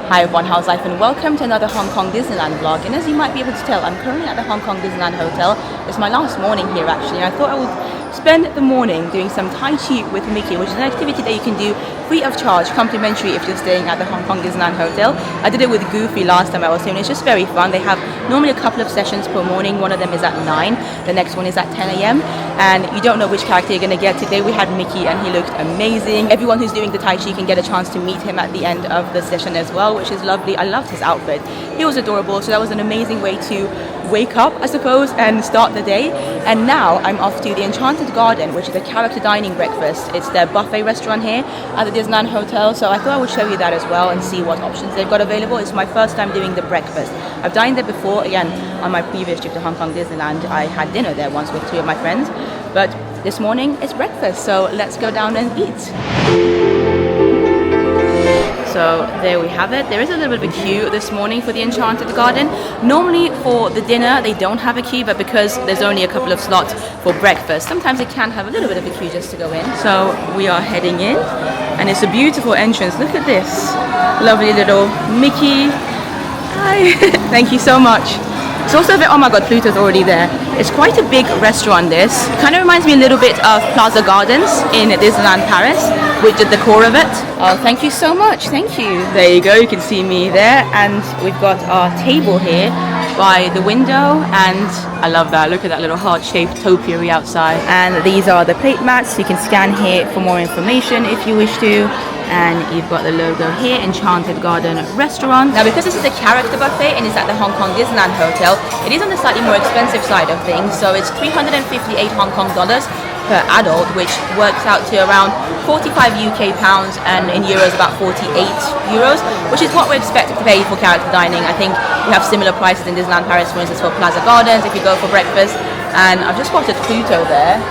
Hi everyone, how's life, and welcome to another Hong Kong Disneyland vlog. And as you might be able to tell, I'm currently at the Hong Kong Disneyland Hotel. It's my last morning here actually, and I thought I would spend the morning doing some Tai Chi with Mickey, which is an activity that you can do free of charge, complimentary if you're staying at the Hong Kong Disneyland Hotel. I did it with Goofy last time I was here, and it's just very fun. They have normally a couple of sessions per morning. One of them is at 9, the next one is at 10 a.m. and you don't know which character you're going to get. Today we had Mickey and he looked amazing. Everyone who's doing the Tai Chi can get a chance to meet him at the end of the session as well, which is lovely. I loved his outfit. He was adorable, so that was an amazing way to wake up, I suppose, and start the day. And now I'm off to the Enchanted Garden, which is a character dining breakfast. It's their buffet restaurant here at the Disneyland Hotel, so I thought I would show you that as well and see what options they've got available. It's my first time doing the breakfast. I've dined there before, again, on my previous trip to Hong Kong Disneyland. I had dinner there once with 2 of my friends, but this morning it's breakfast, so let's go down and eat. So there we have it. There is a little bit of a queue this morning for the Enchanted Garden. Normally for the dinner they don't have a queue, but because there's only a couple of slots for breakfast, sometimes they can have a little bit of a queue just to go in. So we are heading in, and it's a beautiful entrance. Look at this lovely little Mickey. Hi. Thank you so much. It's also a bit, oh my god, Pluto's already there. It's quite a big restaurant, this. Kind of reminds me a little bit of Plaza Gardens in Disneyland Paris, with the decor of it. Oh, thank you so much, thank you. There you go, you can see me there. And we've got our table here by the window, and I love that. Look at that little heart-shaped topiary outside. And these are the plate mats. You can scan here for more information if you wish to. And you've got the logo here, Enchanted Garden Restaurant. Now, because this is a character buffet and it's at the Hong Kong Disneyland Hotel, it is on the slightly more expensive side of things. So it's 358 Hong Kong dollars per adult, which works out to around 45 UK pounds, and in euros about 48 euros, which is what we're expected to pay for character dining. I think we have similar prices in Disneyland Paris, for instance, for Plaza Gardens if you go for breakfast. And I've just spotted Pluto there.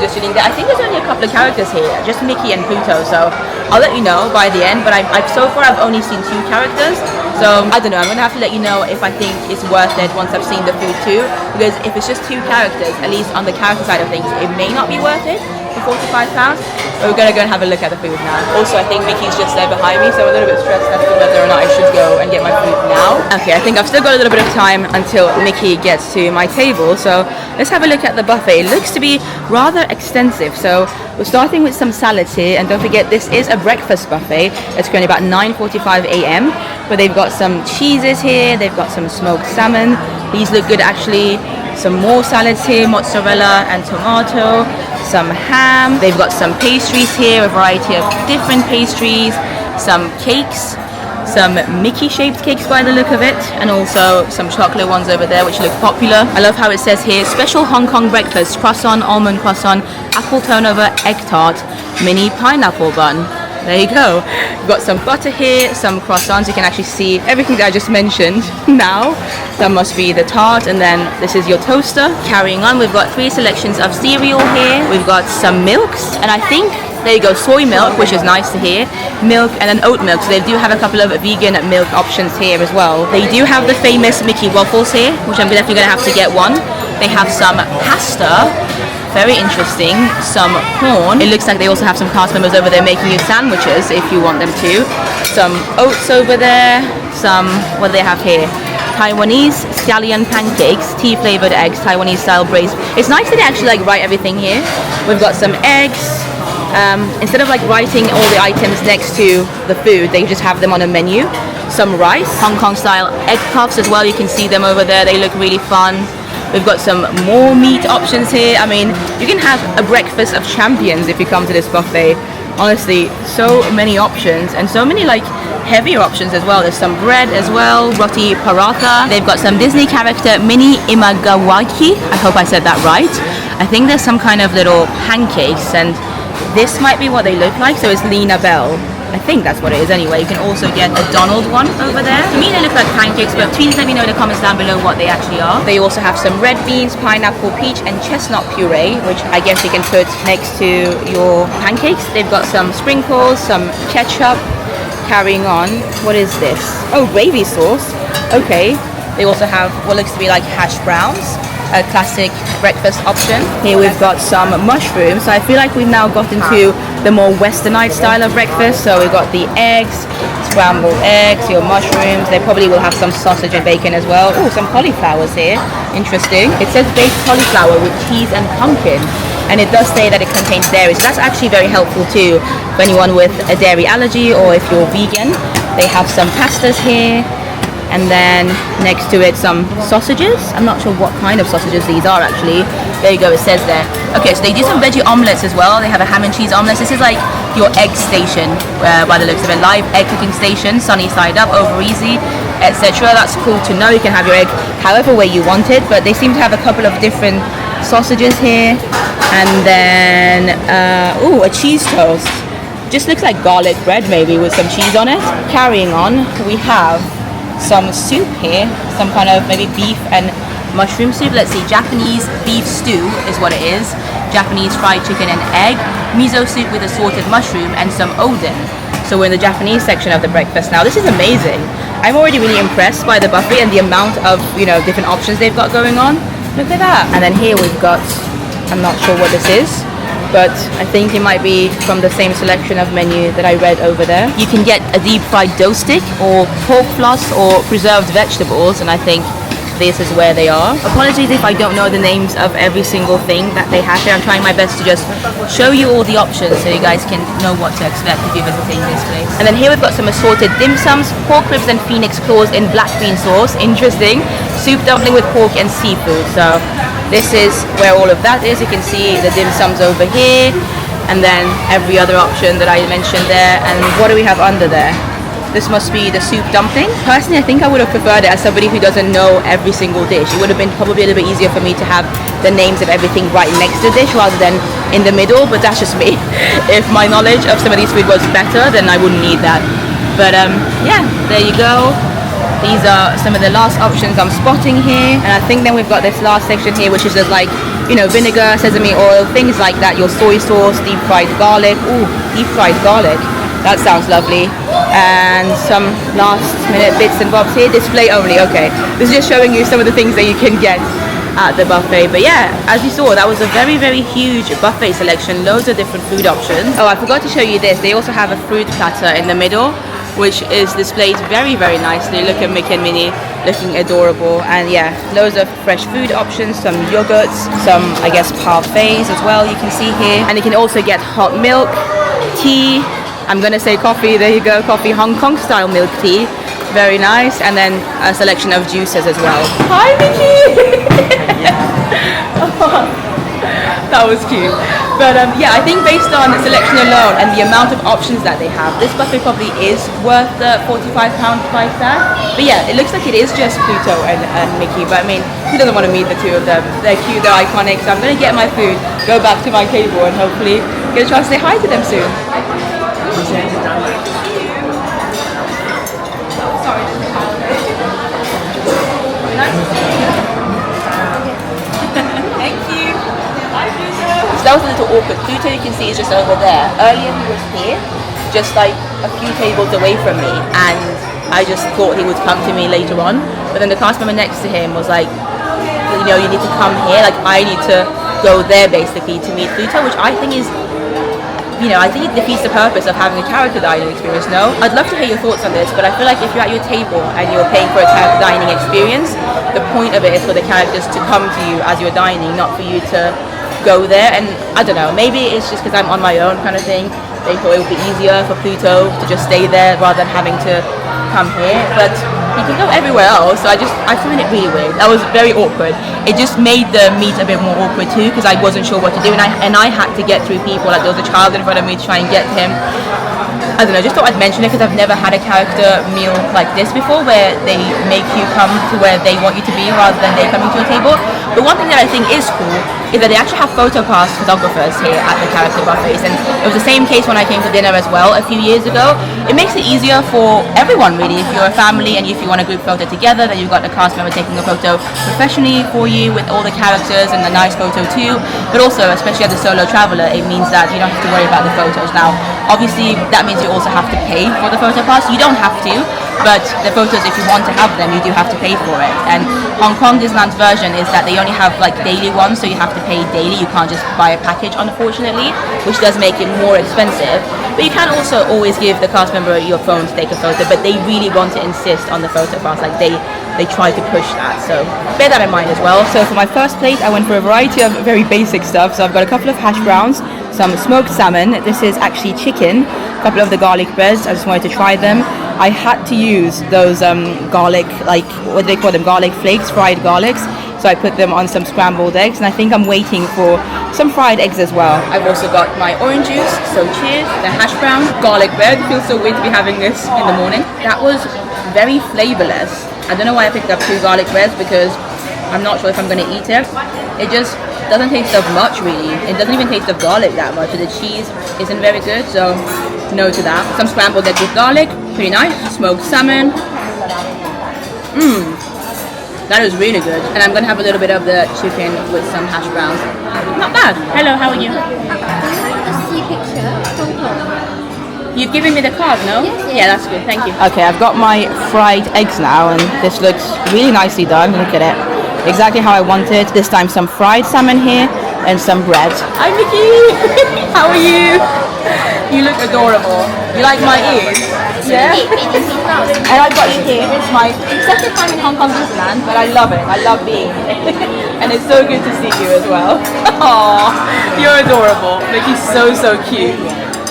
Just sitting there. I think there's only a couple of characters here, just Mickey and Pluto, so I'll let you know by the end, but so far I've only seen 2 characters, so I don't know, I'm going to have to let you know if I think it's worth it once I've seen the food too, because if it's just 2 characters, at least on the character side of things, it may not be worth it for £45, but we're going to go and have a look at the food now. Also, I think Mickey's just there behind me, so I'm a little bit stressed as to whether or not I should go and get my food now. Okay, I think I've still got a little bit of time until Mickey gets to my table, so let's have a look at the buffet. It looks to be rather extensive, so we're starting with some salads here, and don't forget this is a breakfast buffet. It's currently about 9:45 a.m, but they've got some cheeses here, they've got some smoked salmon. These look good actually. Some more salads here, mozzarella and tomato, some ham. They've got some pastries here, a variety of different pastries, some cakes, some Mickey shaped cakes by the look of it, and also some chocolate ones over there which look popular. I love how it says here, special Hong Kong breakfast, croissant, almond croissant, apple turnover, egg tart, mini pineapple bun. There you go. We've got some butter here, some croissants. You can actually see everything that I just mentioned now. That must be the tart, and then this is your toaster. Carrying on, we've got 3 selections of cereal here. We've got some milks, and I think, there you go, soy milk, which is nice to hear. Milk and then oat milk, so they do have a couple of vegan milk options here as well. They do have the famous Mickey waffles here, which I'm definitely going to have to get one. They have some pasta. Very interesting. Some corn. It looks like they also have some cast members over there making you sandwiches if you want them to. Some oats over there. Some, what do they have here? Taiwanese scallion pancakes, tea flavored eggs, Taiwanese style braised. It's nice that they actually write everything here. We've got some eggs. Instead of writing all the items next to the food, they just have them on a menu. Some rice, Hong Kong style egg puffs as well. You can see them over there. They look really fun. We've got some more meat options here. I mean, you can have a breakfast of champions if you come to this buffet. Honestly, so many options, and so many heavier options as well. There's some bread as well, roti paratha. They've got some Disney character mini imagawaki. I hope I said that right. I think there's some kind of little pancakes, and this might be what they look like. So it's Lina Bell. I think that's what it is anyway. You can also get a Donald one over there. To me they look like pancakes, but please let me know in the comments down below what they actually are. They also have some red beans, pineapple, peach and chestnut puree, which I guess you can put next to your pancakes. They've got some sprinkles, some ketchup. Carrying on, what is this? Oh, gravy sauce. Okay. They also have what looks to be like hash browns. a classic breakfast option. Here we've got some mushrooms. So I feel like we've now gotten to the more westernized style of breakfast. So we've got the eggs, scrambled eggs, your mushrooms. They probably will have some sausage and bacon as well. Oh, some cauliflowers here. Interesting. It says baked cauliflower with cheese and pumpkin. And it does say that it contains dairy. So that's actually very helpful too for anyone with a dairy allergy or if you're vegan. They have some pastas here. And then next to it some sausages. I'm not sure what kind of sausages these are actually. There you go, it says there. Okay, so they do some veggie omelets as well. They have a ham and cheese omelette. This is like your egg station by the looks of it. Live egg cooking station, sunny side up, over easy, etc. That's cool to know. You can have your egg however way you want it, but they seem to have a couple of different sausages here. And then, a cheese toast. Just looks like garlic bread maybe with some cheese on it. Carrying on, we have some soup here, some kind of maybe beef and mushroom soup. Let's see, Japanese beef stew is what it is. Japanese fried chicken and egg, miso soup with assorted mushroom and some oden. So we're in the Japanese section of the breakfast now. This is amazing. I'm already really impressed by the buffet and the amount of, different options they've got going on. Look at that. And then here we've got, I'm not sure what this is, but I think it might be from the same selection of menu that I read over there. You can get a deep fried dough stick or pork floss or preserved vegetables, and I think this is where they are. Apologies if I don't know the names of every single thing that they have here. I'm trying my best to just show you all the options so you guys can know what to expect if you're visiting this place. And then here we've got some assorted dim sums, pork ribs and phoenix claws in black bean sauce. Interesting. Soup dumpling with pork and seafood. So this is where all of that is. You can see the dim sums over here and then every other option that I mentioned there. And what do we have under there? This must be the soup dumpling. Personally, I think I would have preferred it as somebody who doesn't know every single dish. It would have been probably a little bit easier for me to have the names of everything right next to the dish rather than in the middle, but that's just me. If my knowledge of some of these food was better, then I wouldn't need that. But yeah, there you go. These are some of the last options I'm spotting here. And I think then we've got this last section here, which is just like, vinegar, sesame oil, things like that. Your soy sauce, deep fried garlic. Ooh, deep fried garlic. That sounds lovely. And some last minute bits and bobs here. Display only, okay. This is just showing you some of the things that you can get at the buffet. But yeah, as you saw, that was a very, very huge buffet selection. Loads of different food options. Oh, I forgot to show you this. They also have a fruit platter in the middle, which is displayed very, very nicely. Look at Mickey and Minnie looking adorable. And yeah, loads of fresh food options, some yogurts, some, I guess, parfaits as well you can see here. And you can also get hot milk, tea, I'm gonna say coffee, there you go, coffee, Hong Kong style milk tea. Very nice. And then a selection of juices as well. Hi, Mickey! That was cute. But yeah, I think based on the selection alone and the amount of options that they have, this buffet probably is worth the £45 price tag. But yeah, it looks like it is just Pluto and Mickey. But I mean, who doesn't want to meet the two of them? They're cute, they're iconic. So I'm going to get my food, go back to my table and hopefully get a chance to say hi to them soon. That was a little awkward. Pluto, you can see, is just over there. Earlier he was here, just like a few tables away from me, and I just thought he would come to me later on. But then the cast member next to him was like, you need to come here. Like, I need to go there basically to meet Pluto, which I think is, I think it defeats the purpose of having a character dining experience, no? I'd love to hear your thoughts on this, but I feel like if you're at your table and you're paying for a character dining experience, the point of it is for the characters to come to you as you're dining, not for you to go there. And I don't know, maybe it's just because I'm on my own kind of thing. They thought it would be easier for Pluto to just stay there rather than having to come here, but you can go everywhere else. So I find it really weird. That was very awkward. It just made the meet a bit more awkward too, because I wasn't sure what to do, and I had to get through people. Like, there was a child in front of me to try and get to him. I don't know, just thought I'd mention it because I've never had a character meal like this before, where they make you come to where they want you to be rather than they coming to your table. But one thing that I think is cool is that they actually have photo pass photographers here at the character buffets, and it was the same case when I came to dinner as well a few years ago. It makes it easier for everyone really. If you're a family and if you want a group photo together, then you've got the cast member taking a photo professionally for you with all the characters and the nice photo too. But also, especially as a solo traveler, it means that you don't have to worry about the photos. Now, obviously, that means you also have to pay for the photo pass. You don't have to, but the photos, if you want to have them, you do have to pay for it. And Hong Kong Disneyland's version is that they only have like daily ones, so you have to pay daily. You can't just buy a package, unfortunately, which does make it more expensive. But you can also always give the cast member your phone to take a photo, but they really want to insist on the photo pass. Like they try to push that, so bear that in mind as well. So for my first plate, I went for a variety of very basic stuff. So I've got a couple of hash browns, some smoked salmon. This is actually chicken, a couple of the garlic breads. I just wanted to try them. I had to use those garlic, like what do they call them, garlic flakes, fried garlics. So I put them on some scrambled eggs, and I think I'm waiting for some fried eggs as well. I've also got my orange juice, so cheers. The hash brown, garlic bread. It feels so weird to be having this in the morning. That was very flavorless. I don't know why I picked up 2 garlic breads, because I'm not sure if I'm going to eat it. It just doesn't taste of much, really. It doesn't even taste of garlic that much. The cheese isn't very good, so no to that. Some scrambled eggs with garlic, pretty nice. Smoked salmon. That is really good. And I'm going to have a little bit of the chicken with some hash browns. Not bad. Hello, how are you? You've given me the card, no? Yes. Yeah, that's good. Thank you. Okay, I've got my fried eggs now, and this looks really nicely done. Look at it. Exactly how I wanted. This time some fried salmon here and some bread. Hi, Mickey. How are you? You look adorable. You like my ears? Yeah. And I've got you here. It's my second time in Hong Kong Disneyland, but I love it. I love being here. And it's so good to see you as well. Aww, you're adorable. Mickey's so cute.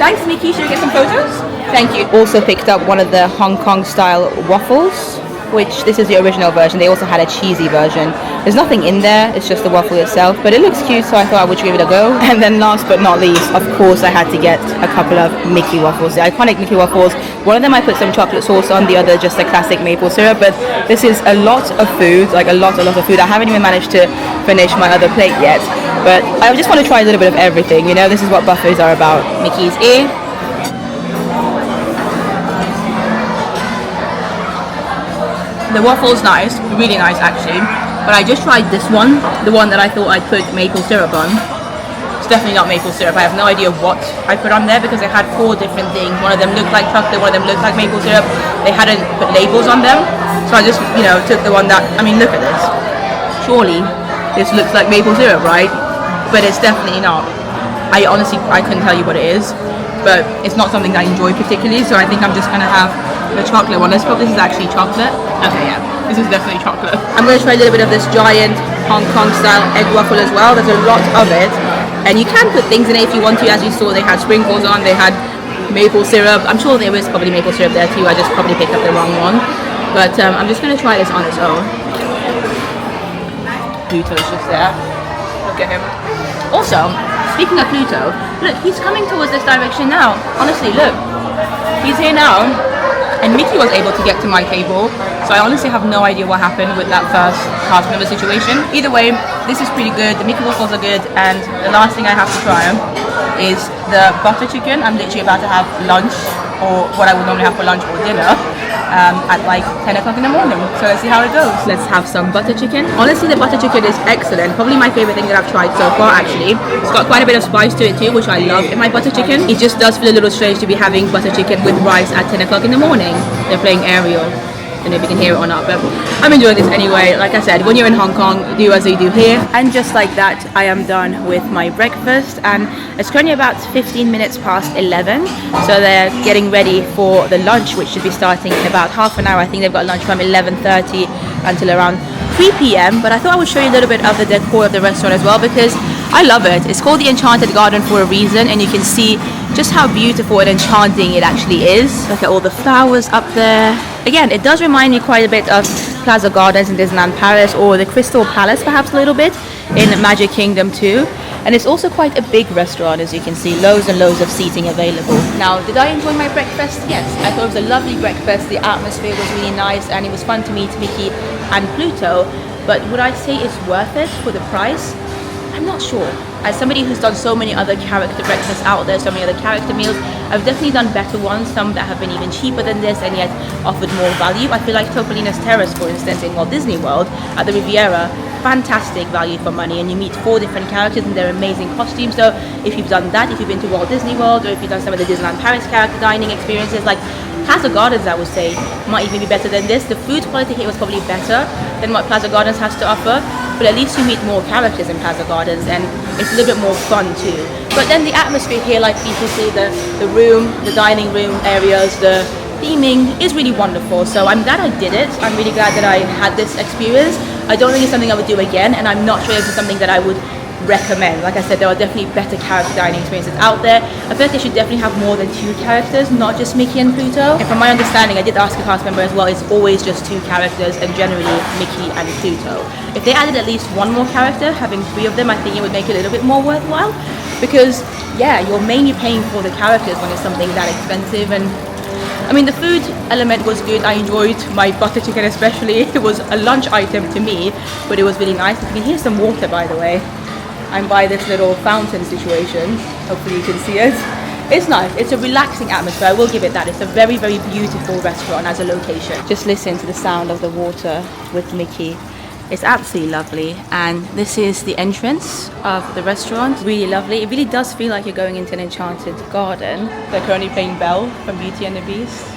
Thanks, Mickey. Should we get some photos? Thank you. Also picked up one of the Hong Kong style waffles, which this is the original version. They also had a cheesy version. There's nothing in there, it's just the waffle itself, but it looks cute, so I thought I would give it a go. And then last but not least, of course, I had to get a couple of Mickey waffles, the iconic Mickey waffles. One of them I put some chocolate sauce on, the other just a classic maple syrup, but this is a lot of food, like a lot of food. I haven't even managed to finish my other plate yet, but I just want to try a little bit of everything, you know, this is what buffets are about. Mickey's ear. The waffle's nice, really nice actually, but I just tried this one, the one that I thought I'd put maple syrup on. It's definitely not maple syrup. I have no idea what I put on there because they had 4 different things. One of them looked like chocolate, one of them looked like maple syrup. They hadn't put labels on them, so I just, you know, took the one that, I mean, look at this. Surely this looks like maple syrup, right? But it's definitely not. I honestly couldn't tell you what it is, but it's not something that I enjoy particularly, so I think I'm just gonna have the chocolate one. Let's hope this is actually chocolate. Okay, yeah, this is definitely chocolate. I'm going to try a little bit of this giant Hong Kong style egg waffle as well. There's a lot of it, and you can put things in it if you want to. As you saw, they had sprinkles on, they had maple syrup. I'm sure there was probably maple syrup there too. I just probably picked up the wrong one, but I'm just going to try this on its own. Pluto's just there. Look at him. Also, speaking of Pluto, look, he's coming towards this direction now. Honestly, look, he's here now. And Mickey was able to get to my table, so I honestly have no idea what happened with that first cast member situation. Either way, this is pretty good. The Mickey waffles are good, and the last thing I have to try is the butter chicken. I'm literally about to have lunch, or what I would normally have for lunch or dinner, at like 10 o'clock in the morning. So let's see how it goes. Let's have some butter chicken. Honestly, the butter chicken is excellent. Probably my favorite thing that I've tried so far, actually. It's got quite a bit of spice to it too, which I love in my butter chicken. It just does feel a little strange to be having butter chicken with rice at 10 o'clock in the morning. They're playing Ariel. I don't know if you can hear it or not, but I'm enjoying this anyway. Like I said, when you're in Hong Kong, do as you do here. And just like that, I am done with my breakfast, and it's currently about 15 minutes past 11, so they're getting ready for the lunch, which should be starting in about half an hour. I think they've got lunch from 11:30 until around 3 p.m. But I thought I would show you a little bit of the decor of the restaurant as well, because I love it. It's called the Enchanted Garden for a reason, and you can see just how beautiful and enchanting it actually is. Look at all the flowers up there. Again, it does remind me quite a bit of Plaza Gardens in Disneyland Paris, or the Crystal Palace perhaps a little bit in Magic Kingdom too. And it's also quite a big restaurant, as you can see, loads and loads of seating available. Now, did I enjoy my breakfast? Yes, I thought it was a lovely breakfast. The atmosphere was really nice, and it was fun to meet Mickey and Pluto. But would I say it's worth it for the price? I'm not sure. As somebody who's done so many other character breakfasts out there, so many other character meals, I've definitely done better ones, some that have been even cheaper than this and yet offered more value. I feel like Topolino's Terrace, for instance, in Walt Disney World at the Riviera, fantastic value for money, and you meet 4 different characters and their amazing costumes. So if you've done that, if you've been to Walt Disney World, or if you've done some of the Disneyland Paris character dining experiences, like Plaza Gardens, I would say, might even be better than this. The food quality here was probably better than what Plaza Gardens has to offer, but at least you meet more characters in Plaza Gardens and it's a little bit more fun too. But then the atmosphere here, like you can see the room, the dining room areas, the theming is really wonderful. So I'm glad I did it. I'm really glad that I had this experience. I don't think it's something I would do again, and I'm not sure if it's something that I would recommend. Like I said, there are definitely better character dining experiences out there. I feel like they should definitely have more than 2 characters, not just Mickey and Pluto. And from my understanding, I did ask a cast member as well, it's always just 2 characters and generally Mickey and Pluto. If they added at least 1 more character, having 3 of them, I think it would make it a little bit more worthwhile, because yeah, you're mainly paying for the characters when it's something that expensive. And I mean, the food element was good. I enjoyed my butter chicken especially. It was a lunch item to me, but it was really nice. You can hear some water, by the way. I'm by this little fountain situation. Hopefully you can see it. It's nice. It's a relaxing atmosphere. I will give it that. It's a very, very beautiful restaurant as a location. Just listen to the sound of the water with Mickey. It's absolutely lovely. And this is the entrance of the restaurant. Really lovely. It really does feel like you're going into an enchanted garden. They're currently playing Belle from Beauty and the Beast.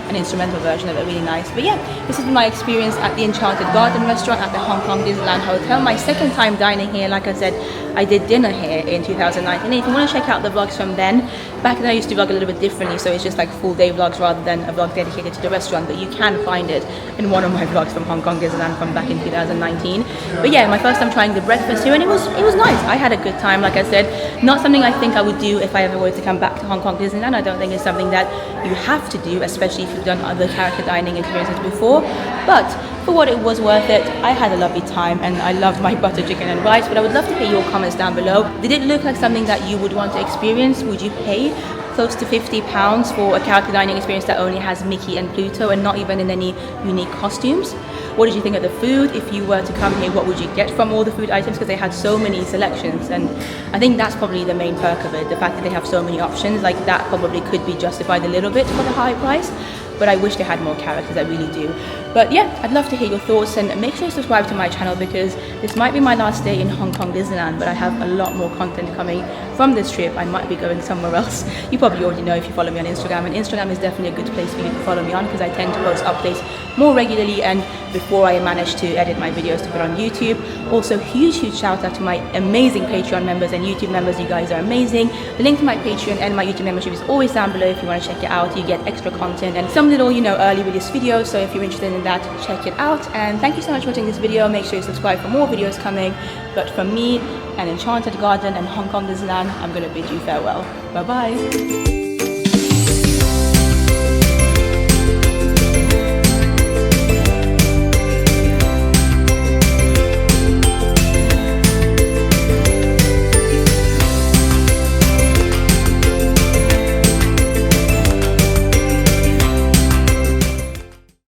An instrumental version of it, really nice. But yeah, this has been my experience at the Enchanted Garden restaurant at the Hong Kong Disneyland Hotel. My second time dining here. Like I said, I did dinner here in 2019. And if you want to check out the vlogs from then, back then I used to vlog a little bit differently, so it's just like full day vlogs rather than a vlog dedicated to the restaurant, but you can find it in one of my vlogs from Hong Kong Disneyland from back in 2019. But yeah, my first time trying the breakfast here, and it was nice. I had a good time. Like I said, not something I think I would do if I ever were to come back to Hong Kong Disneyland. I don't think it's something that you have to do, especially if you've done other character dining experiences before. But for what it was worth it, I had a lovely time and I loved my butter chicken and rice. But I would love to hear your comments down below. Did it look like something that you would want to experience? Would you pay close to £50 for a character dining experience that only has Mickey and Pluto and not even in any unique costumes? What did you think of the food? If you were to come here, what would you get from all the food items? Because they had so many selections, and I think that's probably the main perk of it. The fact that they have so many options, like that probably could be justified a little bit for the high price. But I wish they had more characters, I really do. But yeah, I'd love to hear your thoughts, and make sure you subscribe to my channel because this might be my last day in Hong Kong Disneyland, but I have a lot more content coming from this trip. I might be going somewhere else. You probably already know if you follow me on Instagram, and Instagram is definitely a good place for you to follow me on because I tend to post updates more regularly and before I manage to edit my videos to put on YouTube. Also, huge shout out to my amazing Patreon members and YouTube members. You guys are amazing. The link to my Patreon and my YouTube membership is always down below if you want to check it out. You get extra content and some little, early release videos. So if you're interested in that, check it out. And thank you so much for watching this video. Make sure you subscribe for more videos coming. But from me and Enchanted Garden and Hong Kong Disneyland, I'm going to bid you farewell. Bye bye.